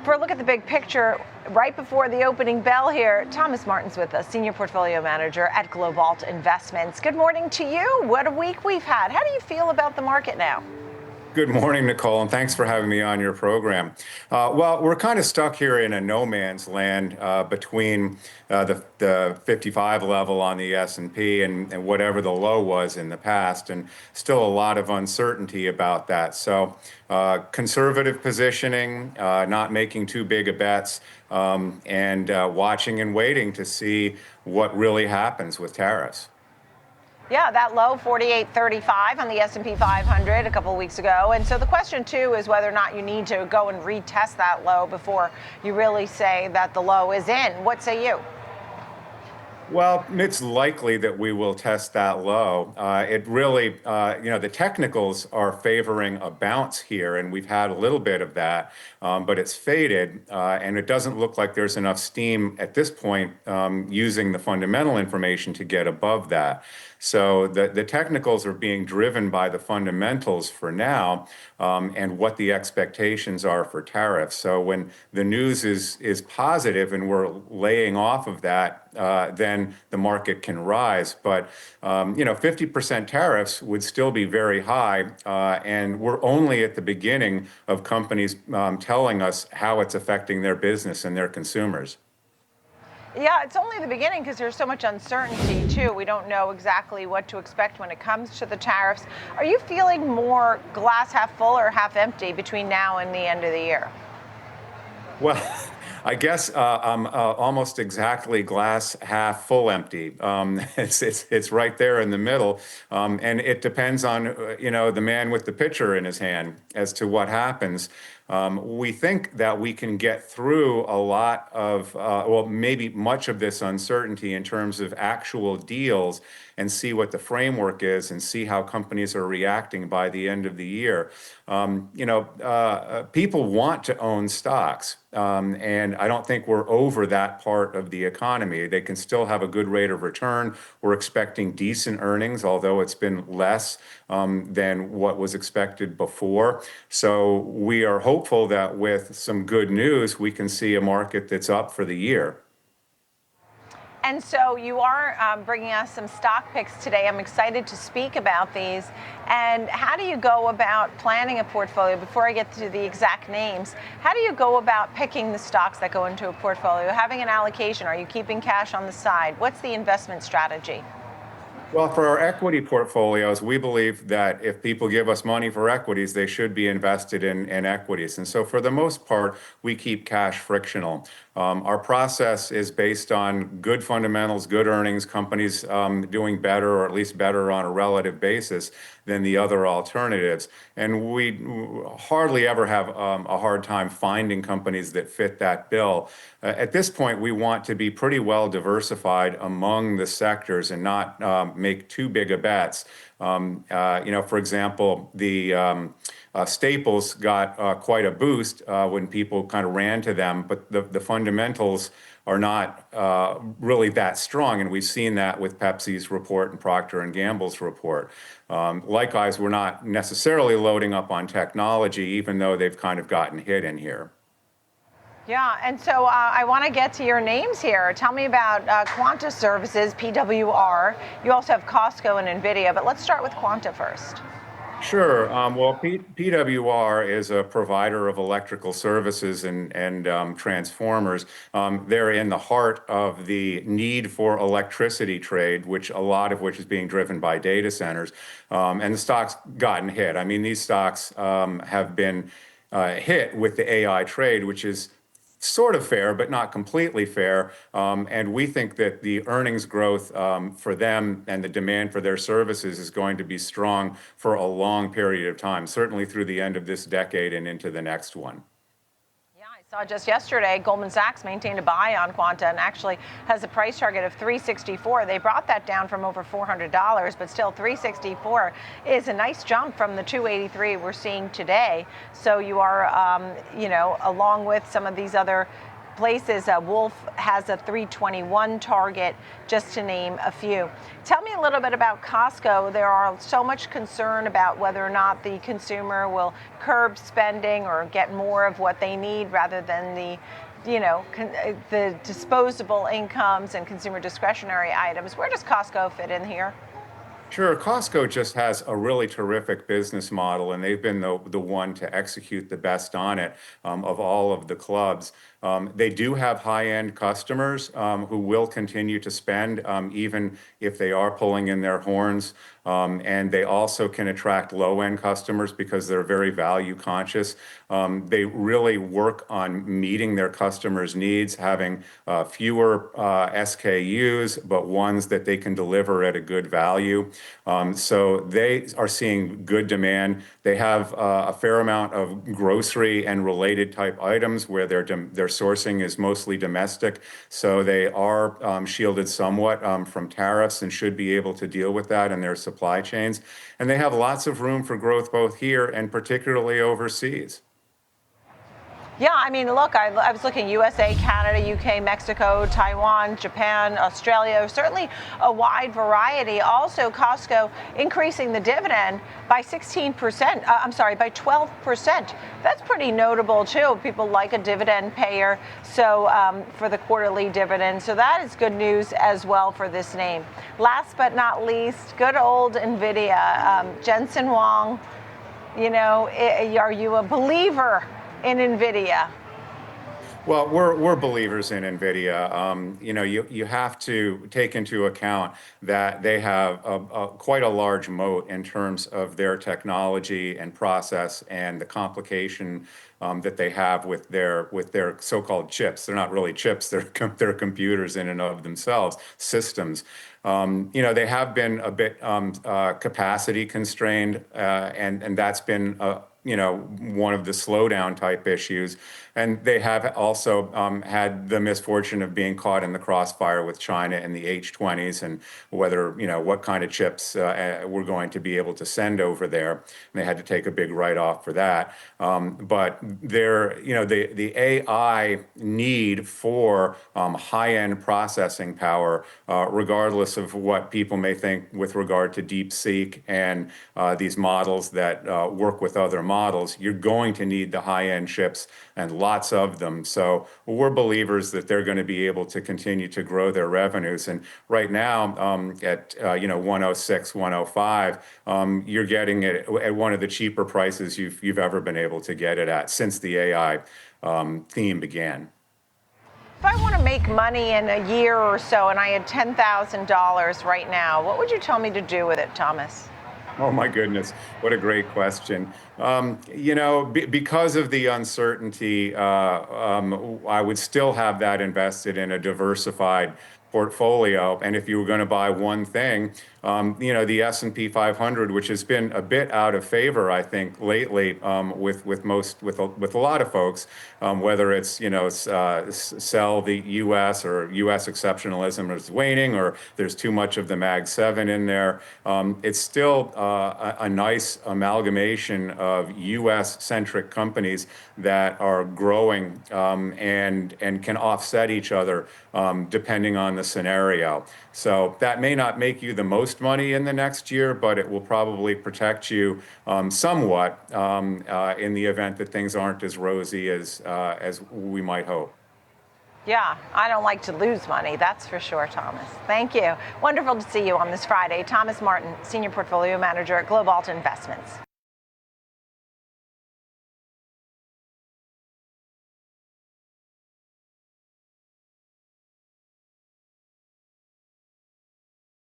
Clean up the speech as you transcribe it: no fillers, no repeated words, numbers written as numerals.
For a look at the big picture, right before the opening bell here, Thomas Martin's with us, Senior Portfolio Manager at Globalt Investments. Good morning to you. What a week we've had. How do you feel about the market now? Good morning, Nicole, and thanks for having me on your program. Well, we're kind of stuck here in a no man's land between the 55 level on the S&P and whatever the low was in the past, and still a lot of uncertainty about that. So conservative positioning, not making too big a bets, and watching and waiting to see what really happens with tariffs. Yeah, that low 48.35 on the S&P 500 a couple of weeks ago. And so the question, too, is whether or not you need to go and retest that low before you really say that the low is in. What say you? Well, it's likely that we will test that low. It really, the technicals are favoring a bounce here, and we've had a little bit of that, but it's faded, and it doesn't look like there's enough steam at this point using the fundamental information to get above that. So the technicals are being driven by the fundamentals for now, and what the expectations are for tariffs. So when the news is positive and we're laying off of that, then the market can rise. But 50% tariffs would still be very high, and we're only at the beginning of companies telling us how it's affecting their business and their consumers. Yeah, it's only the beginning because there's so much uncertainty, too. We don't know exactly what to expect when it comes to the tariffs. Are you feeling more glass half full or half empty between now and the end of the year? Well, I guess I'm almost exactly glass half full empty. It's right there in the middle, and it depends on the man with the pitcher in his hand as to what happens. We think that we can get through a lot of, maybe much of this uncertainty in terms of actual deals and see what the framework is and see how companies are reacting by the end of the year. People want to own stocks, and I don't think we're over that part of the economy. They can still have a good rate of return. We're expecting decent earnings, although it's been less than what was expected before. So we are hopeful that with some good news, we can see a market that's up for the year. And so you are bringing us some stock picks today. I'm excited to speak about these. And how do you go about planning a portfolio? Before I get to the exact names, how do you go about picking the stocks that go into a portfolio? Having an allocation, are you keeping cash on the side? What's the investment strategy? Well, for our equity portfolios, we believe that if people give us money for equities, they should be invested in equities. And so for the most part, we keep cash frictional. Our process is based on good fundamentals, good earnings, companies doing better or at least better on a relative basis than the other alternatives. And we hardly ever have a hard time finding companies that fit that bill. At this point, we want to be pretty well diversified among the sectors and not make too big a bets. For example, the staples got quite a boost when people kind of ran to them, but the fundamentals are not really that strong, and we've seen that with Pepsi's report and Procter & Gamble's report. Likewise, we're not necessarily loading up on technology, even though they've kind of gotten hit in here. Yeah, and so I want to get to your names here. Tell me about Quanta Services, PWR. You also have Costco and Nvidia, but let's start with Quanta first. Sure. PWR is a provider of electrical services and transformers. They're in the heart of the need for electricity trade, a lot of which is being driven by data centers. And the stock's gotten hit. I mean, these stocks have been hit with the AI trade, which is sort of fair, but not completely fair. And we think that the earnings growth for them and the demand for their services is going to be strong for a long period of time, certainly through the end of this decade and into the next one. Saw just yesterday, Goldman Sachs maintained a buy on Quanta and actually has a price target of $364. They brought that down from over $400, but still $364 is a nice jump from the $283 we're seeing today. So you are, along with some of these other places. Wolf has a 321 target, just to name a few. Tell me a little bit about Costco. There are so much concern about whether or not the consumer will curb spending or get more of what they need rather than the disposable incomes and consumer discretionary items. Where does Costco fit in here? Sure. Costco just has a really terrific business model, and they've been the one to execute the best on it of all of the clubs. They do have high-end customers who will continue to spend even if they are pulling in their horns. And they also can attract low-end customers because they're very value conscious. They really work on meeting their customers' needs, having fewer SKUs, but ones that they can deliver at a good value. So they are seeing good demand. They have a fair amount of grocery and related type items where their sourcing is mostly domestic. So they are shielded somewhat from tariffs and should be able to deal with that in their supply chains. And they have lots of room for growth both here and particularly overseas. Yeah, I mean, look, I was looking USA, Canada, UK, Mexico, Taiwan, Japan, Australia, certainly a wide variety. Also, Costco increasing the dividend by 16%, by 12%. That's pretty notable, too. People like a dividend payer, so for the quarterly dividend. So that is good news as well for this name. Last but not least, good old Nvidia. Jensen Huang, are you a believer in Nvidia? Well, we're believers in Nvidia. You have to take into account that they have quite a large moat in terms of their technology and process and the complication that they have with their so-called chips. They're not really chips; they're computers in and of themselves, systems. They have been a bit capacity constrained, and that's been one of the slowdown type issues. And they have also had the misfortune of being caught in the crossfire with China and the H20s and whether, what kind of chips we're going to be able to send over there. And they had to take a big write-off for that. But the AI need for high-end processing power, regardless of what people may think with regard to DeepSeek and these models that work with other models, you're going to need the high-end chips and lots of them. So we're believers that they're going to be able to continue to grow their revenues. And right now, at 106, 105, you're getting it at one of the cheaper prices you've ever been able to get it at since the AI theme began. If I want to make money in a year or so and I had $10,000 right now, what would you tell me to do with it, Thomas? Oh my goodness, what a great question. Because of the uncertainty, I would still have that invested in a diversified portfolio. And if you were going to buy one thing, the S&P 500, which has been a bit out of favor, I think, lately with a lot of folks, whether it's sell the U.S. or U.S. exceptionalism is waning, or there's too much of the Mag 7 in there. It's still a nice amalgamation of U.S. centric companies that are growing and can offset each other depending on the scenario. So that may not make you the most money in the next year, but it will probably protect you somewhat in the event that things aren't as rosy as we might hope. Yeah, I don't like to lose money, that's for sure, Thomas. Thank you. Wonderful to see you on this Friday. Thomas Martin, Senior Portfolio Manager at Globalt Investments.